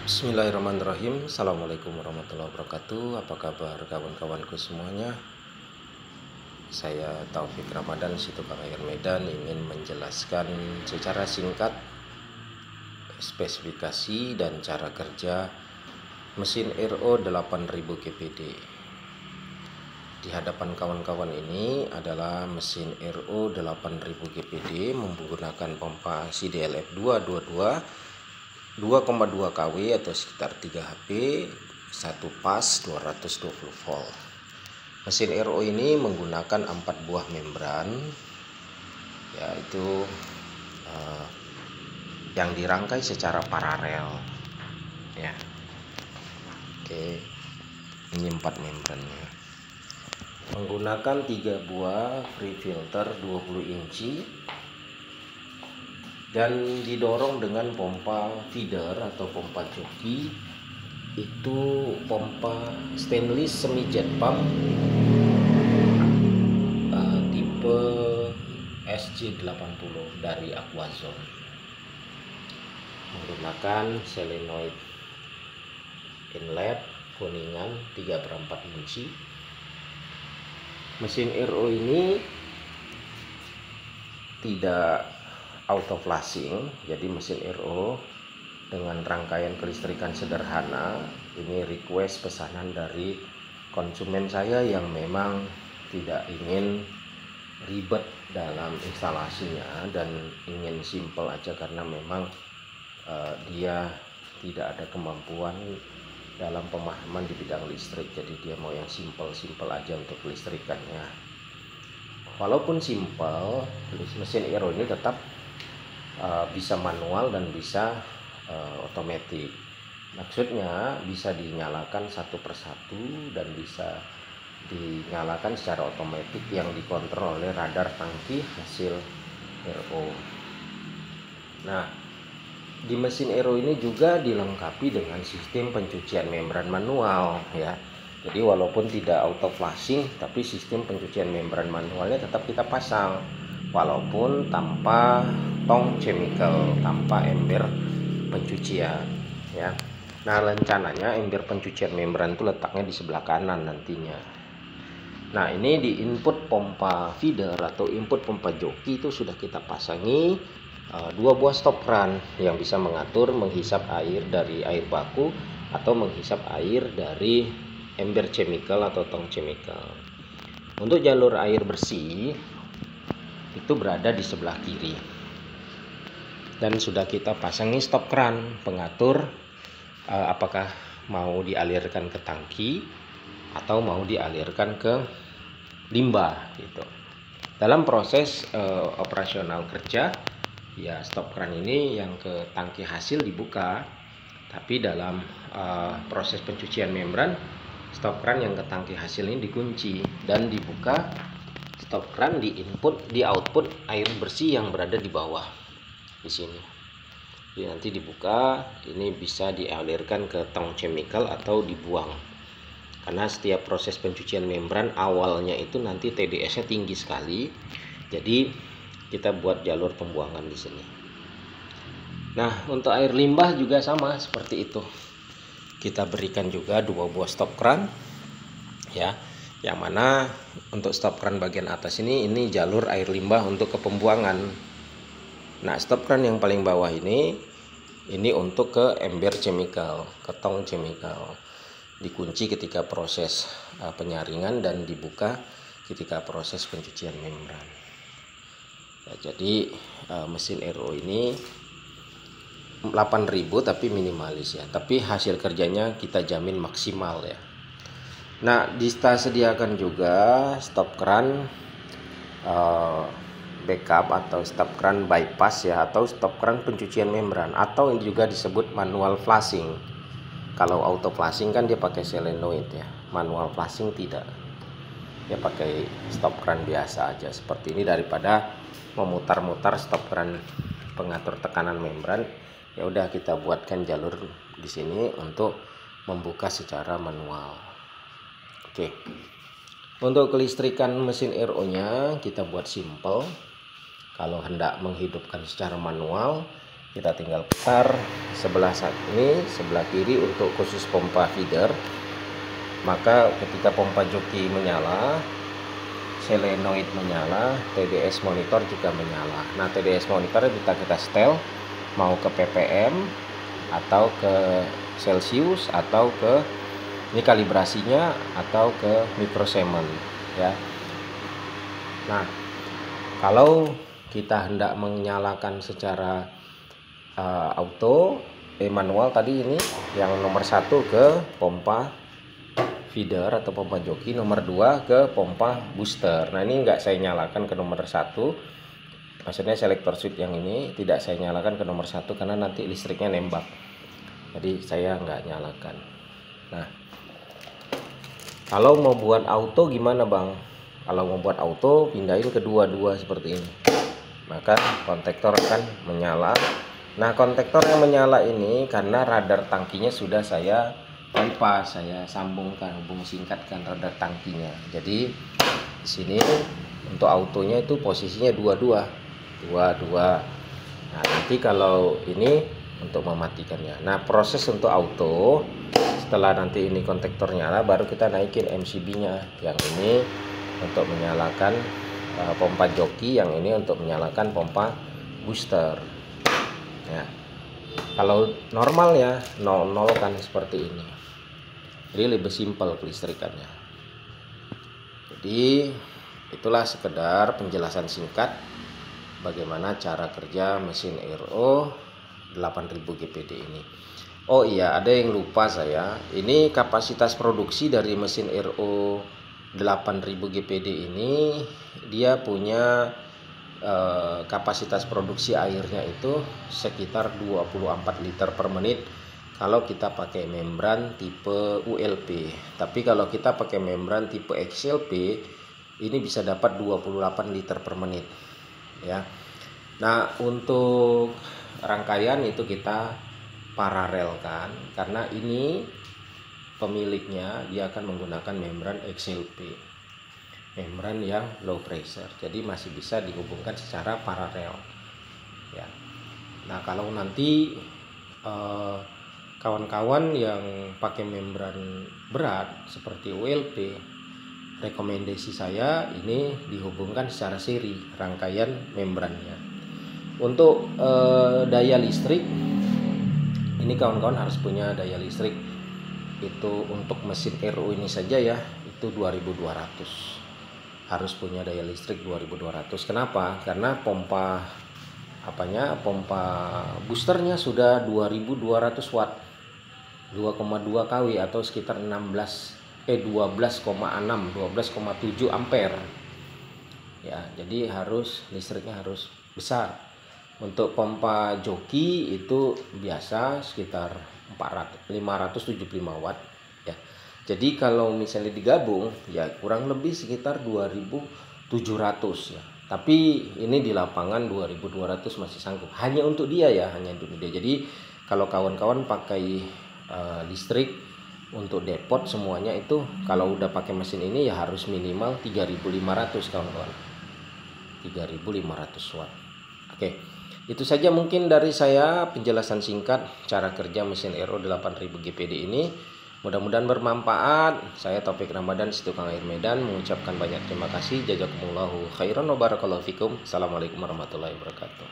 Bismillahirrahmanirrahim. Assalamualaikum warahmatullahi wabarakatuh. Apa kabar kawan-kawanku semuanya? Saya Taufik Ramadan, Situkang Air Medan, ingin menjelaskan secara singkat spesifikasi dan cara kerja mesin RO 8000 GPD. Di hadapan kawan-kawan ini adalah mesin RO 8000 GPD menggunakan pompa CDLF 222 2,2 kW atau sekitar 3 HP, 1 pas 220 volt. Mesin RO ini menggunakan 4 buah membran, yaitu yang dirangkai secara paralel ya. Oke, ini 4 membrannya. Menggunakan 3 buah free filter 20 inci dan didorong dengan pompa feeder atau pompa joki, itu pompa stainless semi jet pump tipe SG80 dari Aquazone, menggunakan solenoid inlet kuningan 3/4 inci. Mesin RO ini tidak auto flashing, jadi mesin RO dengan rangkaian kelistrikan sederhana. Ini request pesanan dari konsumen saya yang memang tidak ingin ribet dalam instalasinya dan ingin simple aja, karena memang dia tidak ada kemampuan dalam pemahaman di bidang listrik, jadi dia mau yang simple aja untuk kelistrikannya. Walaupun simple, mesin RO ini tetap bisa manual dan bisa otomatis. Maksudnya bisa dinyalakan satu persatu dan bisa dinyalakan secara otomatis yang dikontrol oleh radar tangki hasil RO. Nah, di mesin RO ini juga dilengkapi dengan sistem pencucian membran manual ya. Jadi walaupun tidak auto flashing, tapi sistem pencucian membran manualnya tetap kita pasang, walaupun tanpa tong chemical, tanpa ember pencucian ya. Nah, rencananya ember pencucian membran itu letaknya di sebelah kanan nantinya. Nah, ini di input pompa feeder atau input pompa joki itu sudah kita pasangi 2 buah stop run yang bisa mengatur menghisap air dari air baku atau menghisap air dari ember chemical atau tong chemical. Untuk jalur air bersih itu berada di sebelah kiri, dan sudah kita pasangi stop keran pengatur apakah mau dialirkan ke tangki atau mau dialirkan ke limbah gitu. Dalam proses operasional kerja ya, stop keran ini yang ke tangki hasil dibuka, tapi dalam proses pencucian membran, stop keran yang ke tangki hasil ini dikunci dan dibuka. Stop keran di input, di output air bersih yang berada di bawah di sini. Jadi nanti dibuka, ini bisa dialirkan ke tong chemical atau dibuang. Karena setiap proses pencucian membran awalnya itu nanti TDS-nya tinggi sekali. Jadi kita buat jalur pembuangan di sini. Nah, untuk air limbah juga sama seperti itu. Kita berikan juga 2 buah stop keran ya. Yang mana untuk stop keran bagian atas ini jalur air limbah untuk ke pembuangan. Nah, stop keran yang paling bawah ini untuk ke ember chemical, ke tong chemical. Dikunci ketika proses penyaringan dan dibuka ketika proses pencucian membran. Ya, jadi mesin RO ini 8000 tapi minimalis ya, tapi hasil kerjanya kita jamin maksimal ya. Nah, kita sediakan juga stop keran backup atau stop keran bypass ya, atau stop keran pencucian membran, atau yang juga disebut manual flashing. Kalau auto flashing kan dia pakai solenoid ya, manual flashing tidak, dia pakai stop keran biasa aja seperti ini. Daripada memutar-mutar stop keran pengatur tekanan membran, ya udah kita buatkan jalur di sini untuk membuka secara manual. Oke. Untuk kelistrikan mesin RO nya kita buat simple. Kalau hendak menghidupkan secara manual, Kita tinggal putar sebelah ini, sebelah kiri untuk khusus pompa feeder. Maka ketika pompa joki menyala, solenoid menyala, TDS monitor juga menyala. Nah, TDS monitor kita setel mau ke ppm atau ke Celsius atau ke ini kalibrasinya atau ke microsiemen ya. Nah, kalau kita hendak menyalakan secara auto manual tadi, ini yang nomor 1 ke pompa feeder atau pompa joki, nomor 2 ke pompa booster. Nah, ini enggak saya nyalakan ke nomor 1, maksudnya selektor switch yang ini tidak saya nyalakan ke nomor 1 karena nanti listriknya nembak, jadi saya enggak nyalakan. Nah, kalau mau buat auto gimana Bang? Kalau mau buat auto, pindahin ke dua-dua seperti ini, maka kontaktor akan menyala. Nah, kontaktor yang menyala ini karena radar tangkinya sudah saya bypass, saya sambungkan, singkatkan radar tangkinya. Jadi di sini untuk autonya itu posisinya dua-dua. Nah, nanti kalau ini untuk mematikannya. Nah, proses untuk auto setelah nanti ini kontaktor nyala, baru kita naikin MCB-nya. Yang ini untuk menyalakan pompa joki, yang ini untuk menyalakan pompa booster. Ya, kalau normal ya 00 kan seperti ini, jadi lebih simpel kelistrikannya. Jadi itulah sekedar penjelasan singkat bagaimana cara kerja mesin RO 8000 GPD ini. Oh iya, ada yang lupa saya, ini kapasitas produksi dari mesin RO 8000 GPD ini, dia punya kapasitas produksi airnya itu sekitar 24 liter per menit kalau kita pakai membran tipe ULP. Tapi kalau kita pakai membran tipe XLP, ini bisa dapat 28 liter per menit ya. Nah, untuk rangkaian itu kita paralelkan karena ini pemiliknya dia akan menggunakan membran XLP, membran yang low pressure, jadi masih bisa dihubungkan secara paralel ya. Nah, kalau nanti kawan-kawan yang pakai membran berat seperti ULP, rekomendasi saya ini dihubungkan secara seri rangkaian membrannya. Untuk daya listrik, ini kawan-kawan harus punya daya listrik itu untuk mesin RO ini saja ya, itu 2200, harus punya daya listrik 2200. Kenapa? Karena pompa boosternya sudah 2200 watt, 2,2 kW atau sekitar 12,7 ampere ya. Jadi listriknya harus besar. Untuk pompa joki itu biasa sekitar 575 watt ya. Jadi kalau misalnya digabung ya kurang lebih sekitar 2700 ya. Tapi ini di lapangan 2200 masih sanggup. Hanya untuk dia ya, hanya untuk dia. Jadi kalau kawan-kawan pakai listrik untuk depot semuanya itu, kalau udah pakai mesin ini ya harus minimal 3500 kawan-kawan. 3500 watt. Oke. Itu saja mungkin dari saya penjelasan singkat cara kerja mesin RO 8000 GPD ini. Mudah-mudahan bermanfaat. Saya Taufik Ramadan, Tukang Air Medan, mengucapkan banyak terima kasih. Jazakumullahu khairan wa barakallahu fikum. Assalamualaikum warahmatullahi wabarakatuh.